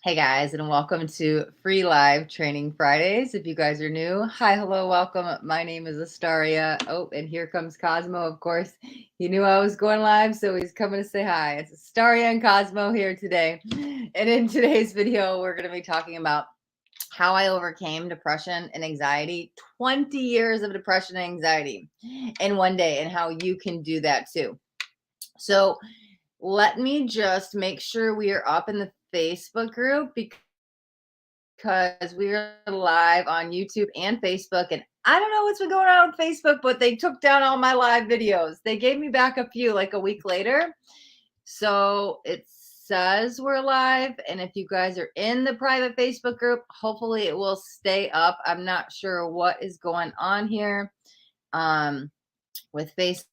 Hey guys, and welcome to Free Live Training Fridays. If you guys are new, hi, hello, welcome. My name is Astaria. Oh, and here comes Cosmo, of course. He knew I was going live, so he's coming to say hi. It's Astaria and Cosmo here today. And in today's video, we're going to be talking about how I overcame depression and anxiety, 20 years of depression and anxiety in one day, and how you can do that too. So, let me just make sure we are up in the Facebook group because we are live on YouTube and Facebook. And I don't know what's been going on with Facebook, but they took down all my live videos. They gave me back a few like a week later. So it says we're live. And if you guys are in the private Facebook group, hopefully it will stay up. I'm not sure what is going on here with Facebook,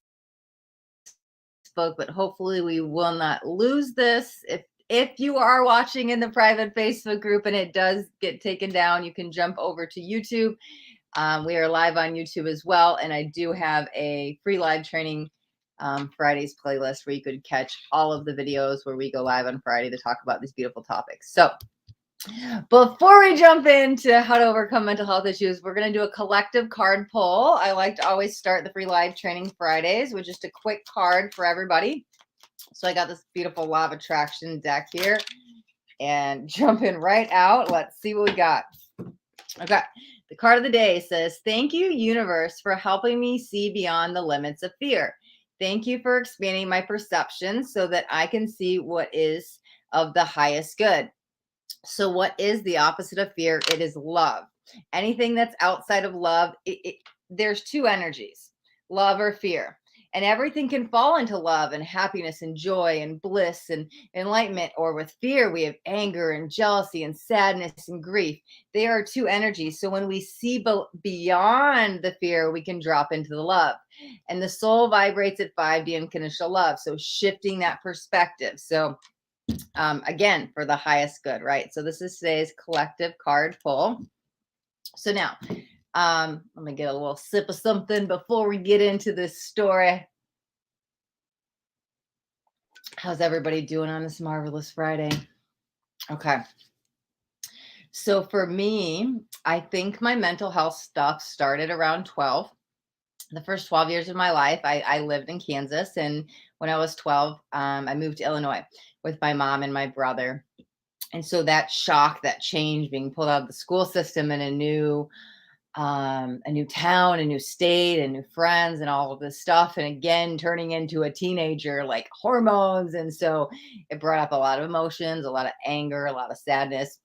but hopefully we will not lose this. If you are watching in the private Facebook group and it does get taken down, you can jump over to YouTube. We are live on YouTube as well, and I do have a free live training Fridays playlist where you could catch all of the videos where we go live on Friday to talk about these beautiful topics. So before we jump into how to overcome mental health issues, we're going to do a collective card pull. I like to always start the free live training Fridays with just a quick card for everybody. So I got this beautiful law of attraction deck here and jumping right out. Let's see what we got. Okay. The card of the day says, "Thank you, universe, for helping me see beyond the limits of fear. Thank you for expanding my perception so that I can see what is of the highest good." So what is the opposite of fear? It is love. Anything that's outside of love, there's two energies, love or fear. And everything can fall into love and happiness and joy and bliss and enlightenment. Or with fear, we have anger and jealousy and sadness and grief. They are two energies. So when we see beyond the fear, we can drop into the love. And the soul vibrates at 5D unconditional love. So shifting that perspective. So again, for the highest good, right? So this is today's collective card pull. So now, let me get a little sip of something before we get into this story. How's everybody doing on this marvelous Friday? Okay. So for me, I think my mental health stuff started around 12. The first 12 years of my life, I lived in Kansas. And when I was 12, I moved to Illinois with my mom and my brother. And so that shock, that change, being pulled out of the school system in a new town, a new state, and new friends, and all of this stuff, and again turning into a teenager, like hormones, and so it brought up a lot of emotions, a lot of anger, a lot of sadness.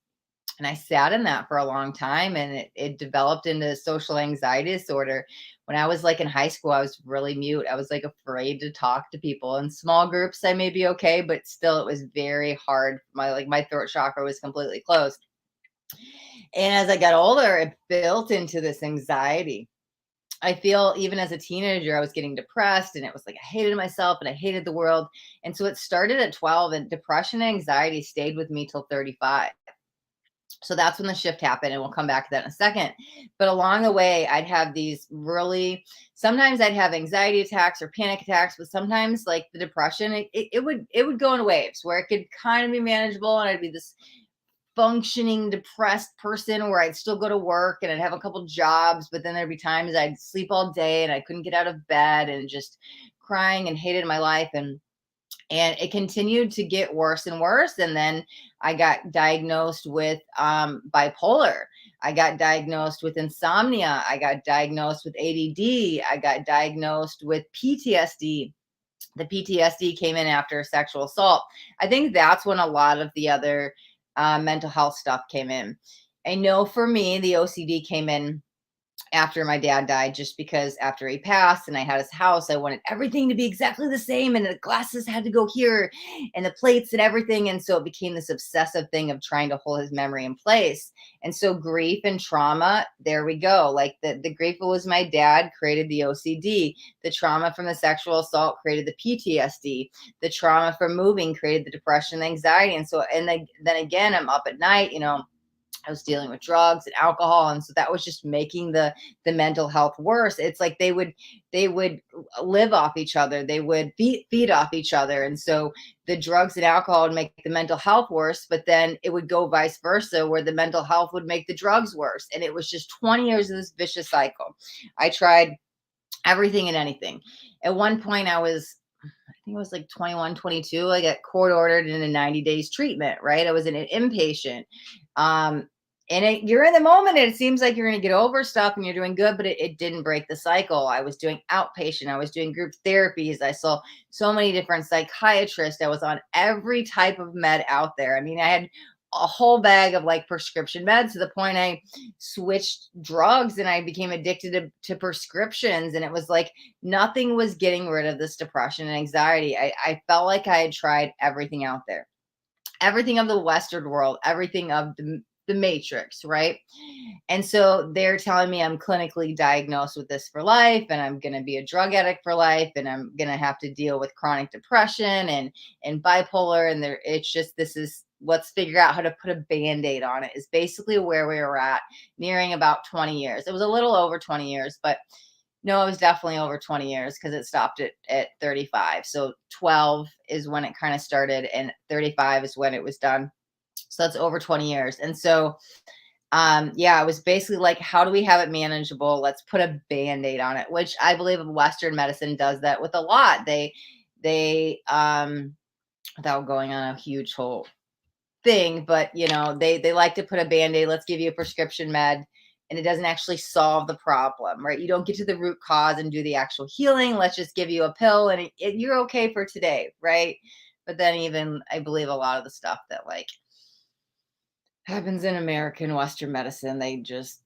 And I sat in that for a long time, and it developed into social anxiety disorder. When I was like in high school, I was really mute. I was like afraid to talk to people. In small groups, I may be okay, but still it was very hard. My throat chakra was completely closed. And as I got older, it built into this anxiety. I feel even as a teenager, I was getting depressed, and it was like I hated myself and I hated the world. And so it started at 12, and depression and anxiety stayed with me till 35. So that's when the shift happened, and we'll come back to that in a second. But along the way, I'd have these sometimes I'd have anxiety attacks or panic attacks, but sometimes like the depression, it would go in waves where it could kind of be manageable, and I'd be this functioning depressed person where I'd still go to work and I'd have a couple jobs, but then there'd be times I'd sleep all day and I couldn't get out of bed and just crying and hated my life. And it continued to get worse and worse. And then I got diagnosed with bipolar. I got diagnosed with insomnia. I got diagnosed with ADD. I got diagnosed with PTSD. The PTSD came in after sexual assault. I think that's when a lot of the other mental health stuff came in. I know for me, the OCD came in after my dad died, just because after he passed and I had his house, I wanted everything to be exactly the same, and the glasses had to go here and the plates and everything. And so it became this obsessive thing of trying to hold his memory in place. And so grief and trauma, there we go. Like the grief was my dad created the OCD. The trauma from the sexual assault created the PTSD. The trauma from moving created the depression and anxiety. And so, and then again, I'm up at night, I was dealing with drugs and alcohol, and so that was just making the mental health worse. It's like they would live off each other. They would feed off each other, and so the drugs and alcohol would make the mental health worse. But then it would go vice versa, where the mental health would make the drugs worse, and it was just 20 years of this vicious cycle. I tried everything and anything. At one point, I think it was like 21, 22. I got court ordered in a 90 days treatment, right? I was an inpatient. Um, you're in the moment, and it seems like you're going to get over stuff and you're doing good, but it didn't break the cycle. I was doing outpatient. I was doing group therapies. I saw so many different psychiatrists. I was on every type of med out there. I mean, I had a whole bag of like prescription meds to the point I switched drugs and I became addicted to prescriptions. And it was like nothing was getting rid of this depression and anxiety. I felt like I had tried everything out there, everything of the Western world, everything of the matrix, right? And so they're telling me I'm clinically diagnosed with this for life, and I'm going to be a drug addict for life, and I'm going to have to deal with chronic depression and bipolar. And it's just, this is, let's figure out how to put a band-aid on it, is basically where we were at, nearing about 20 years. It was a little over 20 years, but no, it was definitely over 20 years because it stopped at 35. So 12 is when it kind of started, and 35 is when it was done. So that's over 20 years. And so yeah, it was basically like, how do we have it manageable? Let's put a band-aid on it, which I believe Western medicine does that with a lot. They without going on a huge whole thing, but they like to put a band-aid. Let's give you a prescription med, and it doesn't actually solve the problem, right? You don't get to the root cause and do the actual healing. Let's just give you a pill and you're okay for today, right? But then even I believe a lot of the stuff that like happens in American Western medicine, they just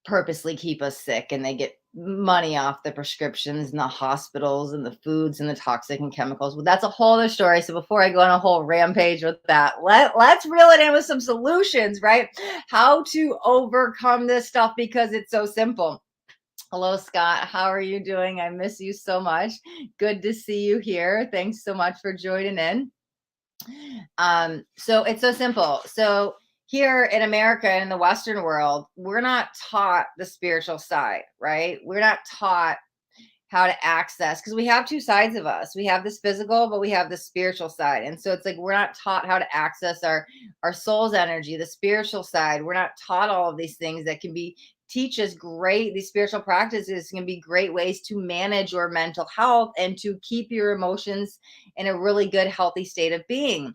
purposely keep us sick, and they get money off the prescriptions and the hospitals and the foods and the toxic and chemicals. But that's a whole other story. So before I go on a whole rampage with that, let's reel it in with some solutions, right? How to overcome this stuff, because it's so simple. Hello, Scott. How are you doing? I miss you so much. Good to see you here. Thanks so much for joining in. So it's so simple. So here in America and in the Western world, we're not taught the spiritual side, right? We're not taught how to access, because we have two sides of us. We have this physical, but we have the spiritual side. And so it's like we're not taught how to access our soul's energy, the spiritual side. We're not taught all of these things that can be teach us great. These spiritual practices can be great ways to manage your mental health and to keep your emotions in a really good, healthy state of being.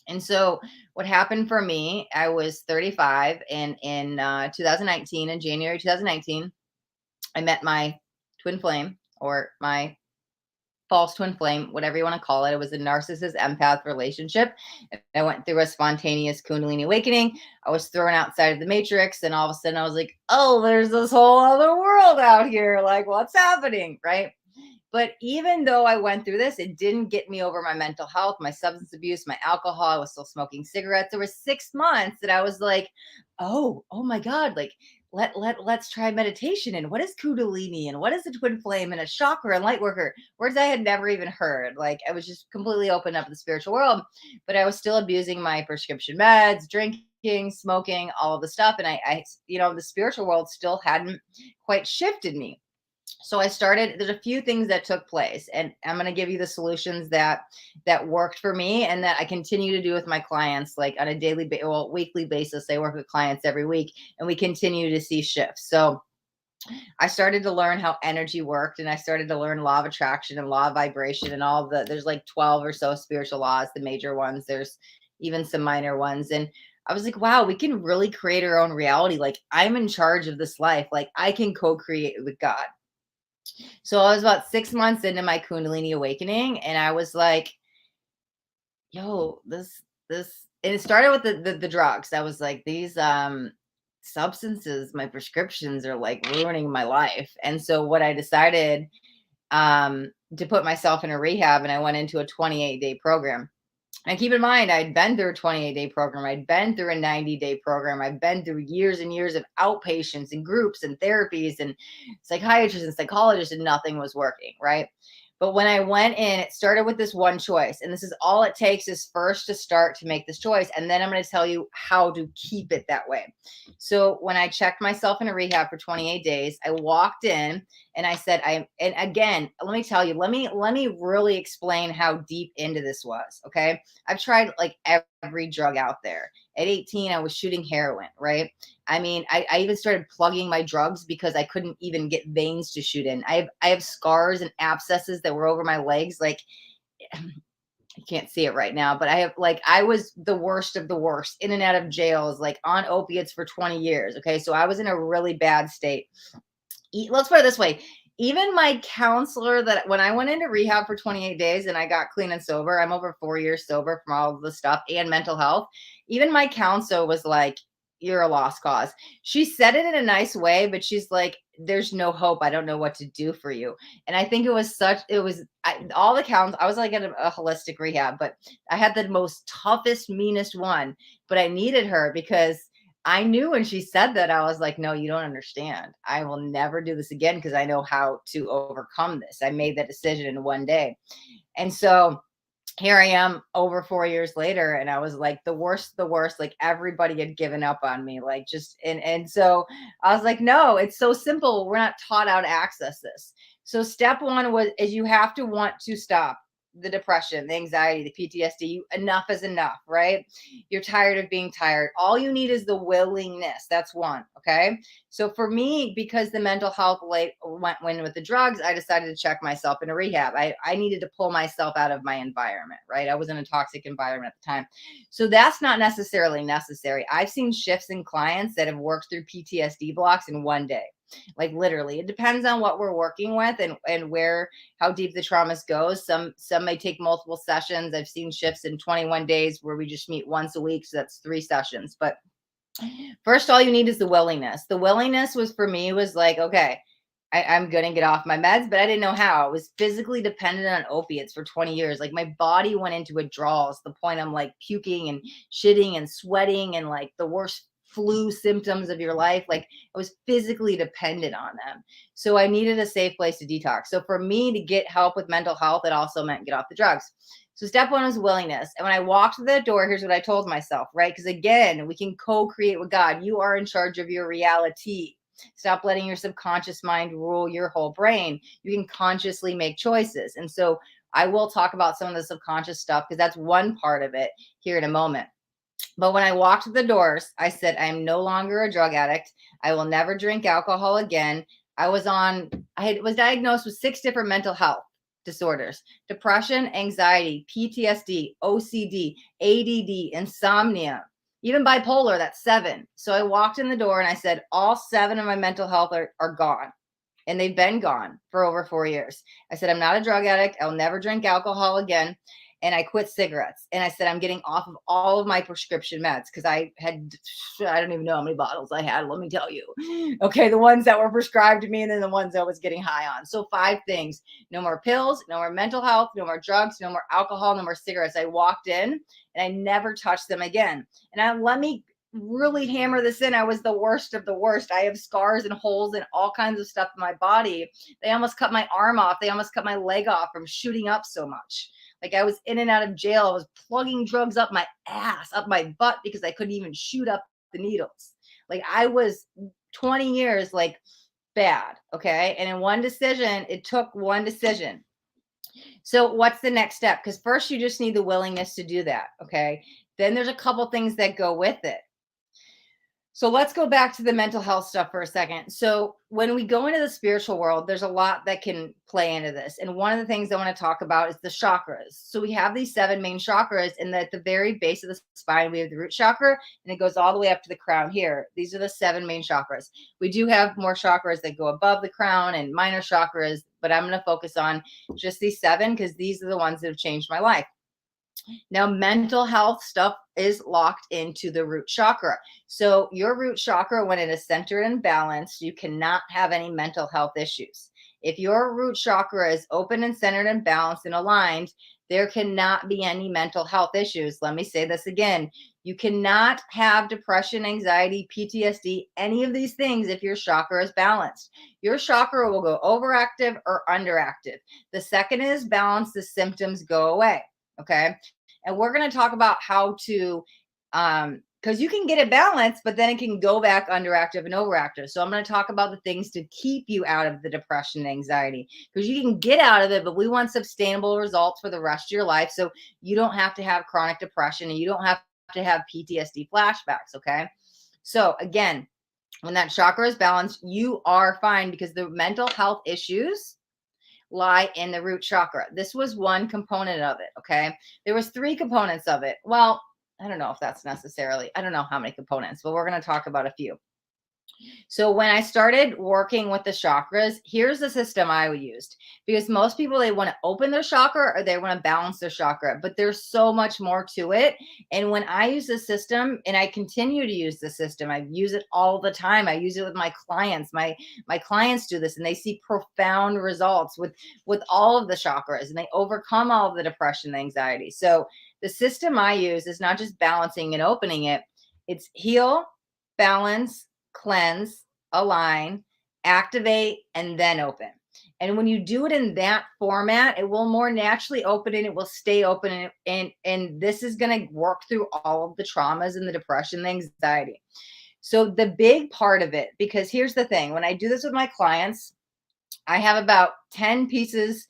And so what happened for me, I was 35, and in 2019, in January 2019, I met my twin flame, or my false twin flame, whatever you want to call it. It was a narcissist empath relationship. And I went through a spontaneous Kundalini awakening. I was thrown outside of the matrix, and all of a sudden I was like, oh, there's this whole other world out here. Like, what's happening? Right. But even though I went through this, it didn't get me over my mental health, my substance abuse, my alcohol. I was still smoking cigarettes. There were 6 months that I was like, oh my God, like let's try meditation. And what is Kundalini? And what is the twin flame and a chakra and light worker? Words I had never even heard. Like, I was just completely open up to the spiritual world, but I was still abusing my prescription meds, drinking, smoking, all of the stuff. And the spiritual world still hadn't quite shifted me. So there's a few things that took place, and I'm going to give you the solutions that worked for me and that I continue to do with my clients, like on a weekly basis. I work with clients every week, and we continue to see shifts. So I started to learn how energy worked, and I started to learn law of attraction and law of vibration and there's like 12 or so spiritual laws, the major ones. There's even some minor ones. And I was like, wow, we can really create our own reality. Like, I'm in charge of this life. Like, I can co-create with God. So I was about 6 months into my Kundalini awakening, and I was like, yo, this, and it started with the drugs. I was like, these substances, my prescriptions are like ruining my life. And so what I decided to put myself in a rehab, and I went into a 28-day program. And keep in mind, I'd been through a 28-day program. I'd been through a 90-day program. I've been through years and years of outpatients and groups and therapies and psychiatrists and psychologists, and nothing was working, right? But when I went in, it started with this one choice. And this is all it takes is first to start to make this choice. And then I'm going to tell you how to keep it that way. So when I checked myself in a rehab for 28 days, I walked in and I said, and again, let me tell you, let me really explain how deep into this was. Okay. I've tried like every drug out there. At 18, I was shooting heroin, right? I mean, I even started plugging my drugs because I couldn't even get veins to shoot in. I have scars and abscesses that were over my legs. Like you can't see it right now, but I was the worst of the worst, in and out of jails, like on opiates for 20 years. Okay. So I was in a really bad state. Let's put it this way. Even my counselor, that when I went into rehab for 28 days and I got clean and sober, I'm over 4 years sober from all of the stuff and mental health. Even my counselor was like, "You're a lost cause." She said it in a nice way, but she's like, "There's no hope. I don't know what to do for you." And I think all the counts. I was like at a holistic rehab, but I had the most toughest, meanest one. But I needed her because I knew when she said that, I was like, "No, you don't understand. I will never do this again because I know how to overcome this." I made that decision in one day. And so here I am over 4 years later, and I was like the worst. Like everybody had given up on me. Like just and so I was like, no, it's so simple. We're not taught how to access this. So step one is you have to want to stop the depression, the anxiety, the PTSD. Enough is enough, right? You're tired of being tired. All you need is the willingness. That's one. Okay. So for me, because the mental health went with the drugs, I decided to check myself in a rehab. I needed to pull myself out of my environment, right? I was in a toxic environment at the time. So that's not necessarily necessary. I've seen shifts in clients that have worked through PTSD blocks in one day. Like literally, it depends on what we're working with and where how deep the traumas goes. Some may take multiple sessions. I've seen shifts in 21 days where we just meet once a week, so that's 3 sessions. But first, all you need is the willingness. The willingness was for me was like, okay, I'm going to get off my meds, but I didn't know how. I was physically dependent on opiates for 20 years. Like my body went into withdrawals to the point I'm like puking and shitting and sweating and like the worst flu symptoms of your life. Like I was physically dependent on them. So I needed a safe place to detox. So for me to get help with mental health, it also meant get off the drugs. So step one was willingness. And when I walked through that door, here's what I told myself, right? Because again, we can co-create with God. You are in charge of your reality. Stop letting your subconscious mind rule your whole brain. You can consciously make choices. And so I will talk about some of the subconscious stuff because that's one part of it here in a moment. But when I walked through the doors, I said, I am no longer a drug addict. I will never drink alcohol again. I was diagnosed with 6 different mental health disorders: depression, anxiety, PTSD, OCD, ADD, insomnia, even bipolar. That's 7. So I walked in the door and I said, all 7 of my mental health are gone. And they've been gone for over 4 years. I said, I'm not a drug addict. I'll never drink alcohol again. And I quit cigarettes. And I said, I'm getting off of all of my prescription meds because I don't even know how many bottles I had. Let me tell you. Okay. The ones that were prescribed to me and then the ones I was getting high on. So 5 things: no more pills, no more mental health, no more drugs, no more alcohol, no more cigarettes. I walked in and I never touched them again. Let me really hammer this in. I was the worst of the worst. I have scars and holes and all kinds of stuff in my body. They almost cut my arm off. They almost cut my leg off from shooting up so much. Like I was in and out of jail. I was plugging drugs up my ass, up my butt because I couldn't even shoot up the needles. Like I was 20 years like bad. Okay. And in one decision, it took one decision. So what's the next step? Because first you just need the willingness to do that. Okay. Then there's a couple things that go with it. So let's go back to the mental health stuff for a second. So when we go into the spiritual world, there's a lot that can play into this. And one of the things I want to talk about is the chakras. So we have these 7 main chakras, and at the very base of the spine, we have the root chakra, and it goes all the way up to the crown here. These are the 7 main chakras. We do have more chakras that go above the crown and minor chakras, but I'm going to focus on just these 7 because these are the ones that have changed my life. Now, mental health stuff is locked into the root chakra. So your root chakra, when it is centered and balanced, you cannot have any mental health issues. If your root chakra is open and centered and balanced and aligned, There cannot be any mental health issues. Let me say this again. You cannot have depression, anxiety, PTSD, any of these things if your chakra is balanced. Your chakra will go overactive or underactive. The second it is balanced, the symptoms go away. Okay. And we're going to talk about how to, because you can get it balanced, but then it can go back underactive and overactive. So I'm going to talk about the things to keep you out of the depression and anxiety, because you can get out of it, but we want sustainable results for the rest of your life. So you don't have to have chronic depression and you don't have to have PTSD flashbacks. Okay. So again, when that chakra is balanced, you are fine, because the mental health issues lie in the root chakra. This was one component of it. Okay. There was three components of it. Well, I don't know if that's necessarily, I don't know how many components, but we're going to talk about a few. So when I started working with the chakras, here's the system I used, because most people, they want to open their chakra or they want to balance their chakra, but there's so much more to it. And when I use the system, and I continue to use the system, I use it all the time. I use it with my clients. My clients do this and they see profound results with all of the chakras, and they overcome all of the depression and anxiety. So the system I use is not just balancing and opening it. It's heal, balance, cleanse, align, activate, and then open. And when you do it in that format, it will more naturally open and it will stay open. And this is going to work through all of the traumas and the depression, the anxiety. So the big part of it, because here's the thing, when I do this with my clients, I have about 10 pieces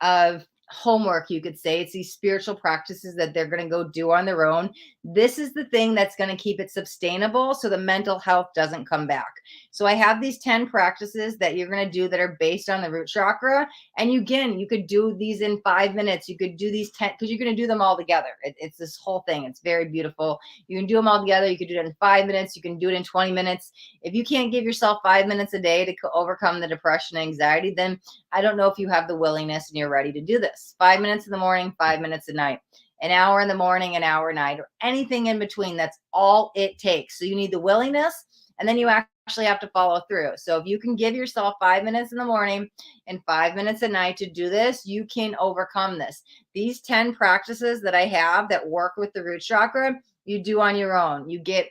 of homework, you could say. It's these spiritual practices that they're going to go do on their own. This is the thing that's going to keep it sustainable so the mental health doesn't come back. So I have these 10 practices that you're going to do that are based on the root chakra. And you could do these in 5 minutes. You could do these 10, because you're going to do them all together. It's this whole thing. It's very beautiful. You can do them all together. You could do it in 5 minutes. You can do it in 20 minutes. If you can't give yourself 5 minutes a day to overcome the depression and anxiety, then I don't know if you have the willingness and you're ready to do this. 5 minutes in the morning, 5 minutes at night, an hour in the morning, an hour at night, or anything in between. That's all it takes. So you need the willingness, and then you actually have to follow through. So if you can give yourself 5 minutes in the morning and 5 minutes at night to do this, you can overcome this. These 10 practices that I have that work with the root chakra, you do on your own. You get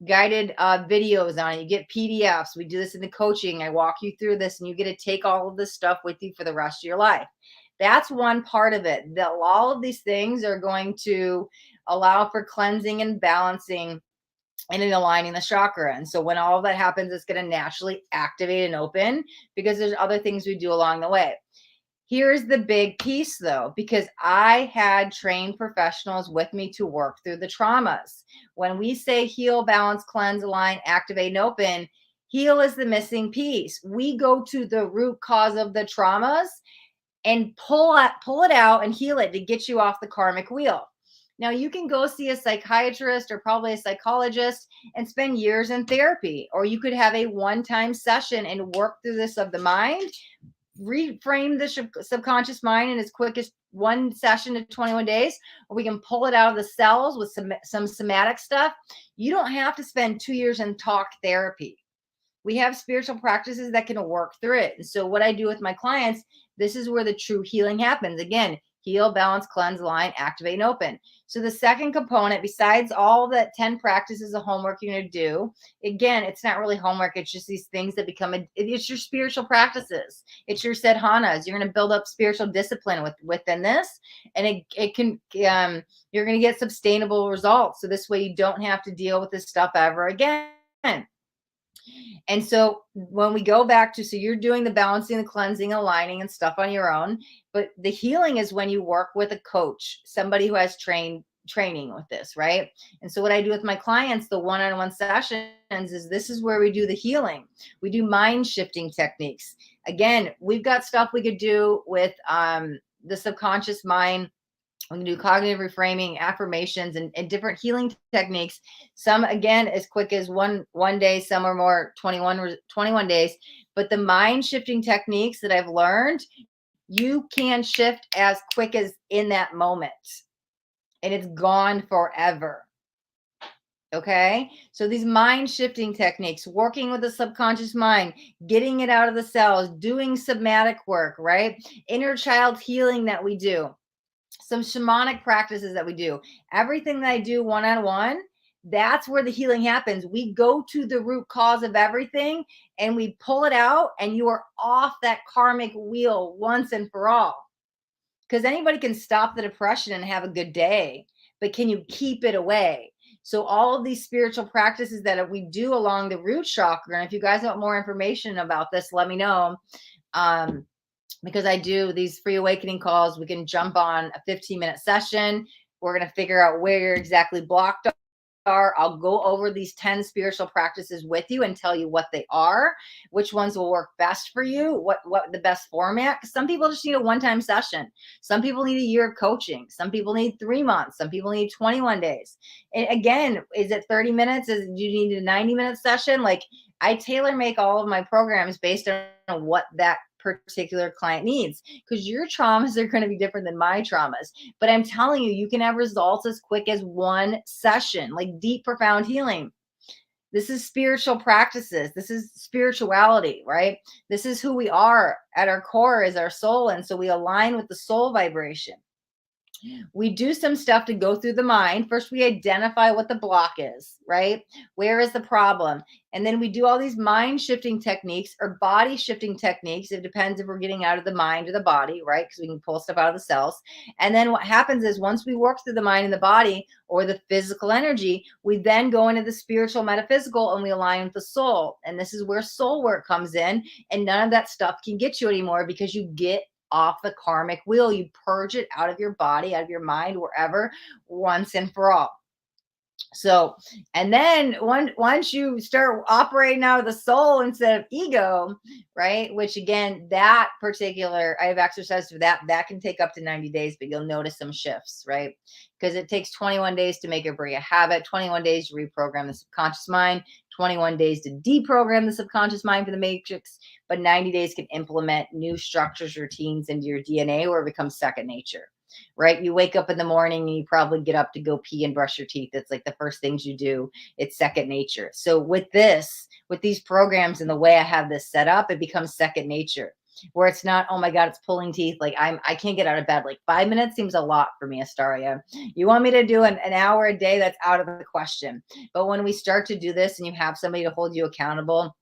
guided videos on it. You get PDFs. We do this in the coaching. I walk you through this, and you get to take all of this stuff with you for the rest of your life. That's one part of it. That all of these things are going to allow for cleansing and balancing and in aligning the chakra. And so when all of that happens, it's going to naturally activate and open, because there's other things we do along the way. Here's the big piece though, because I had trained professionals with me to work through the traumas. When we say heal, balance, cleanse, align, activate, and open, heal is the missing piece. We go to the root cause of the traumas and pull it out and heal it to get you off the karmic wheel. Now, you can go see a psychiatrist or probably a psychologist and spend years in therapy, or you could have a one-time session and work through this of the mind, reframe the subconscious mind in as quick as one session to 21 days, or we can pull it out of the cells with some somatic stuff. You don't have to spend 2 years in talk therapy. We have spiritual practices that can work through it. And so what I do with my clients, this is where the true healing happens. Again, heal, balance, cleanse, align, activate, and open. So the second component, besides all the 10 practices of homework you're going to do, again, it's not really homework. It's just these things that it's your spiritual practices. It's your sadhanas. You're going to build up spiritual discipline within this. And it can, you're going to get sustainable results. So this way you don't have to deal with this stuff ever again. And so when we go back to, so you're doing the balancing, the cleansing, aligning and stuff on your own, but the healing is when you work with a coach, somebody who has training with this, right? And so what I do with my clients, the one-on-one sessions, is this is where we do the healing. We do mind shifting techniques. Again, we've got stuff we could do with the subconscious mind. We can do cognitive reframing, affirmations, and different healing techniques. Some, again, as quick as one day, some are more 21 days. But the mind shifting techniques that I've learned, you can shift as quick as in that moment. And it's gone forever. Okay. So these mind shifting techniques, working with the subconscious mind, getting it out of the cells, doing somatic work, right? Inner child healing that we do. some shamanic practices that we do. Everything that I do one on one, that's where the healing happens. We go to the root cause of everything and we pull it out, and you are off that karmic wheel once and for all. Because anybody can stop the depression and have a good day, but can you keep it away? So, all of these spiritual practices that we do along the root chakra, and if you guys want more information about this, let me know. Um, because I do these free awakening calls. We can jump on a 15-minute session. We're going to figure out where you're exactly blocked are. I'll go over these 10 spiritual practices with you and tell you what they are, which ones will work best for you, what the best format. Some people just need a one-time session. Some people need a year of coaching. Some people need 3 months. Some people need 21 days. And again, is it 30 minutes? Do you need a 90-minute session? Like, I tailor make all of my programs based on what that particular client needs, because your traumas are going to be different than my traumas. But I'm telling you, you can have results as quick as one session, like deep, profound healing. This is spiritual practices. This is spirituality, right? This is who we are at our core, is our soul. And so we align with the soul vibration. We do some stuff to go through the mind. First, we identify what the block is, right? Where is the problem? And then we do all these mind shifting techniques or body shifting techniques. It depends if we're getting out of the mind or the body, right? Because we can pull stuff out of the cells. And then what happens is, once we work through the mind and the body or the physical energy, we then go into the spiritual metaphysical and we align with the soul. And this is where soul work comes in. And none of that stuff can get you anymore, because you get off the karmic wheel. You purge it out of your body, out of your mind, wherever, once and for all. So, and then once you start operating out of the soul instead of ego, right? Which again, that particular, I have exercise for that. That can take up to 90 days, but you'll notice some shifts, right? Because it takes 21 days to make or break a habit, 21 days to reprogram the subconscious mind, 21 days to deprogram the subconscious mind for the matrix, but 90 days can implement new structures, routines into your DNA, where it becomes second nature, right? You wake up in the morning and you probably get up to go pee and brush your teeth. It's like the first things you do. It's second nature. So with these programs and the way I have this set up, it becomes second nature, where it's not, oh my God, it's pulling teeth. Like, I can't get out of bed. Like 5 minutes seems a lot for me, Astaria. You want me to do an hour a day? That's out of the question. But when we start to do this and you have somebody to hold you accountable,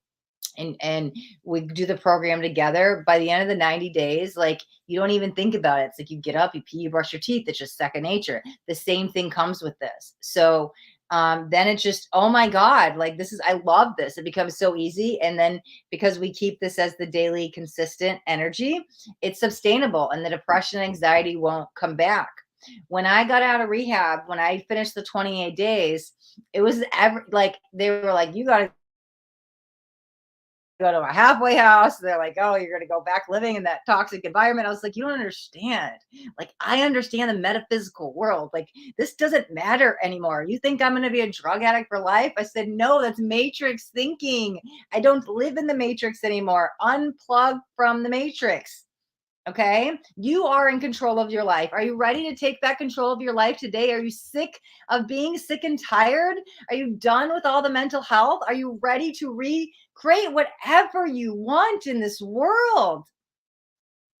and we do the program together, by the end of the 90 days, like, you don't even think about it. It's like you get up, you pee, you brush your teeth. It's just second nature. The same thing comes with this. So then it's just, oh my God, like, I love this. It becomes so easy. And then because we keep this as the daily consistent energy, it's sustainable, and the depression and anxiety won't come back. When I got out of rehab, when I finished the 28 days, it was like, they were like, you got to go to a halfway house. They're like, oh, you're going to go back living in that toxic environment. I was like, you don't understand. Like, I understand the metaphysical world. Like, this doesn't matter anymore. You think I'm going to be a drug addict for life? I said, no, that's matrix thinking. I don't live in the matrix anymore. Unplug from the matrix. Okay. You are in control of your life. Are you ready to take back control of your life today? Are you sick of being sick and tired? Are you done with all the mental health? Are you ready to recreate whatever you want in this world?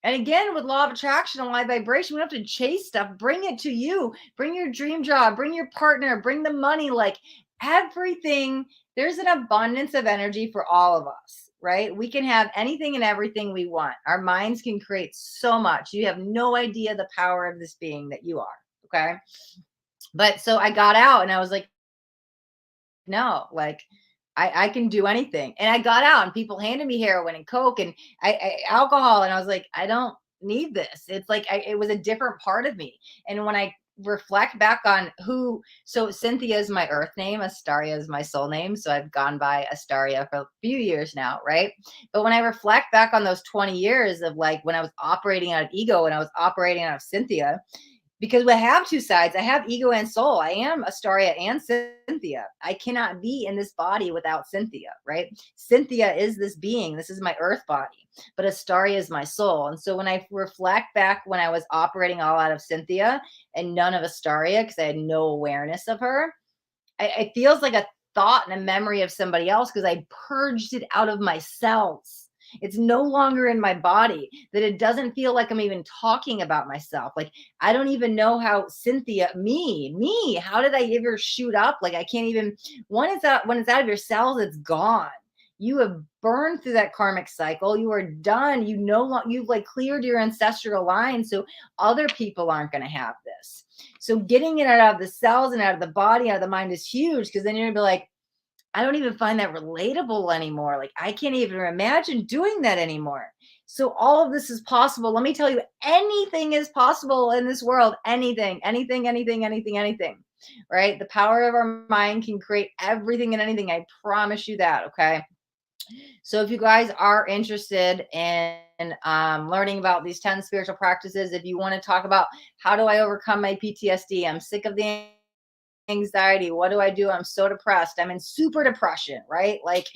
And again, with law of attraction and light vibration, we don't have to chase stuff. Bring it to you. Bring your dream job. Bring your partner. Bring the money. Like, everything. There's an abundance of energy for all of us, right? We can have anything and everything we want. Our minds can create so much. You have no idea the power of this being that you are. Okay. But so I got out and I was like, no, like, I can do anything. And I got out and people handed me heroin and coke and alcohol. And I was like, I don't need this. It's like, it was a different part of me. And when I reflect back on so Cynthia is my earth name, Astaria is my soul name. So I've gone by Astaria for a few years now, right? But when I reflect back on those 20 years of, like, when I was operating out of ego and I was operating out of Cynthia, because we have two sides. I have ego and soul. I am Astaria and Cynthia. I cannot be in this body without Cynthia, right? Cynthia is this being. This is my earth body, but Astaria is my soul. And so when I reflect back when I was operating all out of Cynthia and none of Astaria, because I had no awareness of her, it feels like a thought and a memory of somebody else, because I purged it out of my cells. It's no longer in my body, that it doesn't feel like I'm even talking about myself. Like, I don't even know how Cynthia, me, how did I ever shoot up? Like, I can't even, when it's out of your cells, it's gone. You have burned through that karmic cycle. You are done. You no longer, you've like cleared your ancestral line. So other people aren't going to have this. So getting it out of the cells and out of the body, out of the mind is huge, because then you're gonna be like, I don't even find that relatable anymore. Like, I can't even imagine doing that anymore. So all of this is possible. Let me tell you, anything is possible in this world. Anything, anything, anything, anything, anything. Right? The power of our mind can create everything and anything. I promise you that. Okay. So if you guys are interested in learning about these 10 spiritual practices, if you want to talk about how do I overcome my PTSD, I'm sick of the anxiety, what do I do? I'm so depressed. I'm in super depression, right? Like,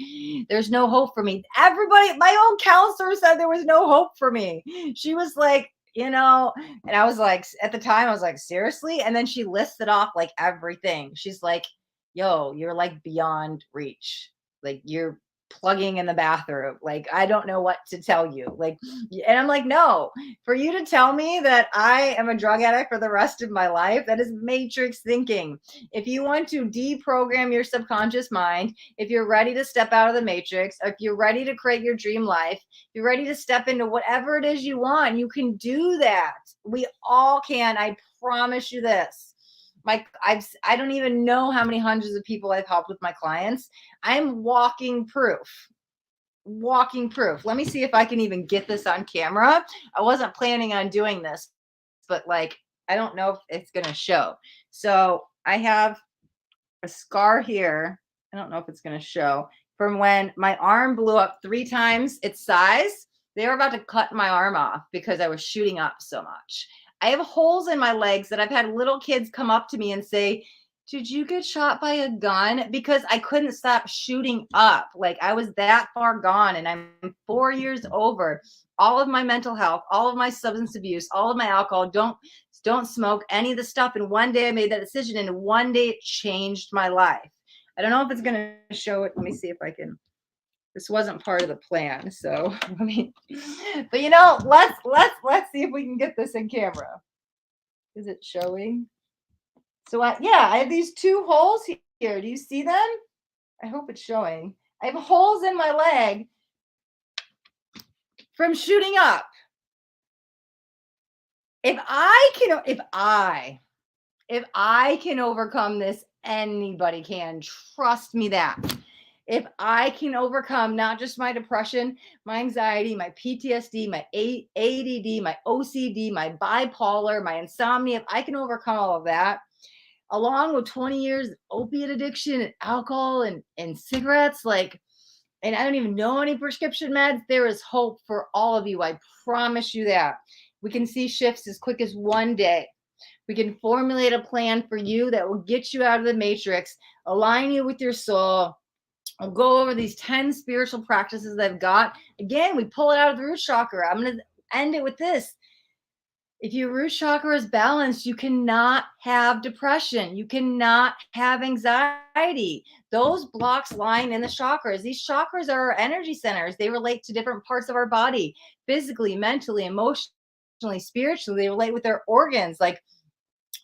there's no hope for me. Everybody, my own counselor said there was no hope for me. She was like, and I was like, at the time, I was like, seriously? And then she listed off like everything. She's like, yo, you're like beyond reach. Like, you're plugging in the bathroom. Like, I don't know what to tell you. Like, and I'm like, no, for you to tell me that I am a drug addict for the rest of my life, that is matrix thinking. If you want to deprogram your subconscious mind, if you're ready to step out of the matrix, if you're ready to create your dream life, if you're ready to step into whatever it is you want, you can do that. We all can. I promise you this. I don't even know how many hundreds of people I've helped with my clients. I'm walking proof. Walking proof. Let me see if I can even get this on camera. I wasn't planning on doing this, but like, I don't know if it's going to show. So I have a scar here. I don't know if it's going to show, from when my arm blew up 3 times its size. They were about to cut my arm off because I was shooting up so much. I have holes in my legs that I've had little kids come up to me and say, did you get shot by a gun? Because I couldn't stop shooting up. Like, I was that far gone, and I'm 4 years over. All of my mental health, all of my substance abuse, all of my alcohol, don't smoke any of the stuff. And one day I made that decision, and one day it changed my life. I don't know if it's going to show it. Let me see if I can. This wasn't part of the plan, so I mean, but let's see if we can get this in camera. Is it showing? So I have these 2 holes here. Do you see them? I hope it's showing. I have holes in my leg from shooting up. If I can overcome this, anybody can. Trust me that. If I can overcome not just my depression, my anxiety, my PTSD, my ADD, my OCD, my bipolar, my insomnia, if I can overcome all of that, along with 20 years of opiate addiction and alcohol and cigarettes, like, and I don't even know any prescription meds, there is hope for all of you. I promise you that. We can see shifts as quick as one day. We can formulate a plan for you that will get you out of the matrix, align you with your soul. I'll go over these 10 spiritual practices that I've got. Again, we pull it out of the root chakra. I'm going to end it with this. If your root chakra is balanced, you cannot have depression. You cannot have anxiety. Those blocks lying in the chakras. These chakras are our energy centers. They relate to different parts of our body, physically, mentally, emotionally, spiritually. They relate with their organs. Like,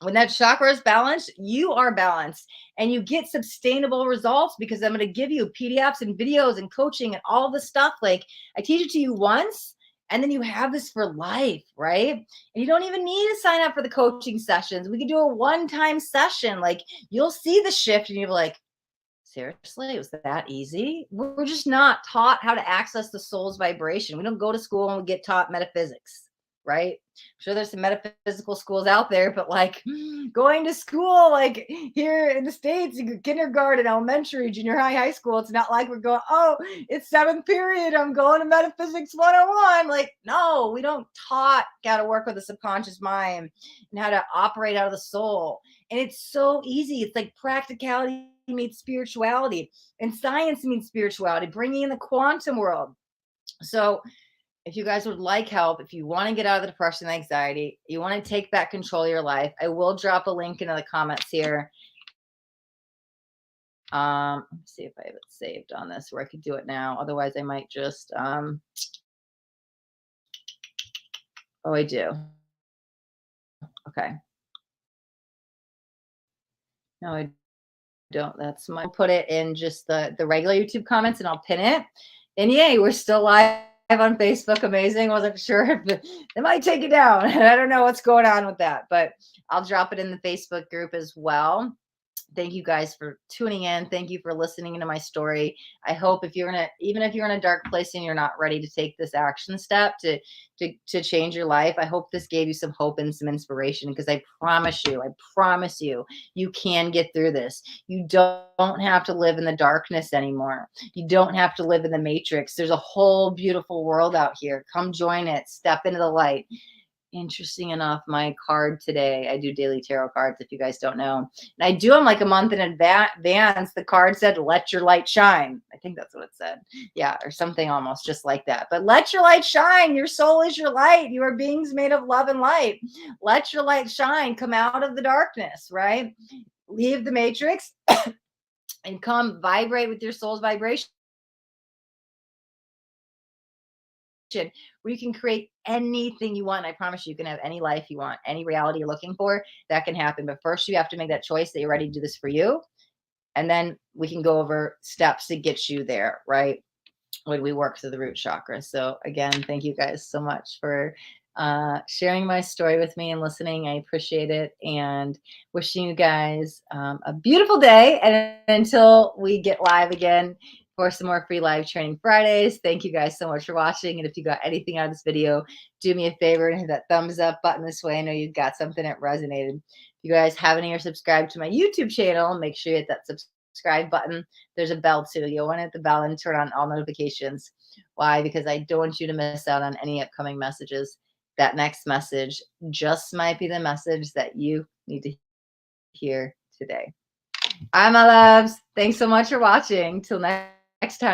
when that chakra is balanced, you are balanced, and you get sustainable results, because I'm going to give you PDFs and videos and coaching and all the stuff. Like, I teach it to you once, and then you have this for life, right? And you don't even need to sign up for the coaching sessions. We can do a one-time session. Like, you'll see the shift, and you'll be like, seriously, it was that easy? We're just not taught how to access the soul's vibration. We don't go to school and we get taught metaphysics, right? I'm sure there's some metaphysical schools out there, but like, going to school, like here in the States, kindergarten, elementary, junior high, high school, it's not like we're going, oh, it's 7th period, I'm going to metaphysics 101. Like, no, we don't taught how to work with the subconscious mind and how to operate out of the soul. And it's so easy. It's like practicality meets spirituality, and science meets spirituality, bringing in the quantum world. So if you guys would like help, if you want to get out of the depression and anxiety, you want to take back control of your life, I will drop a link into the comments here. Let me see if I have it saved on this where I could do it now. Otherwise, I might just, oh, I do. Okay. No, I don't. That's my put it in just the regular YouTube comments and I'll pin it. And yay, we're still live on Facebook. Amazing. Wasn't sure if they might take it down. I don't know what's going on with that, but I'll drop it in the Facebook group as well. Thank you guys for tuning in. Thank you for listening to my story. I hope if you're in a, even if you're in a dark place and you're not ready to take this action step to change your life, I hope this gave you some hope and some inspiration because I promise you, you can get through this. You don't have to live in the darkness anymore. You don't have to live in the matrix. There's a whole beautiful world out here. Come join it. Step into the light. Interesting enough, my card today, I do daily tarot cards if you guys don't know. And I do them like a month in advance. The card said, let your light shine. I think that's what it said. Yeah, or something almost just like that. But let your light shine. Your soul is your light. You are beings made of love and light. Let your light shine. Come out of the darkness, right? Leave the matrix and come vibrate with your soul's vibration, where you can create anything you want. I promise you can have any life you want, any reality you're looking for, that can happen. But first, you have to make that choice that you're ready to do this for you. And then we can go over steps to get you there, right? When we work through the root chakra. So, again, thank you guys so much for sharing my story with me and listening. I appreciate it and wishing you guys a beautiful day. And until we get live again for some more free live training Fridays, thank you guys so much for watching. And if you got anything out of this video, do me a favor and hit that thumbs up button this way. I know you got something that resonated. If you guys haven't yet subscribed to my YouTube channel, make sure you hit that subscribe button. There's a bell too. You'll want to hit the bell and turn on all notifications. Why? Because I don't want you to miss out on any upcoming messages. That next message just might be the message that you need to hear today. All right, my loves. Thanks so much for watching. Till next time.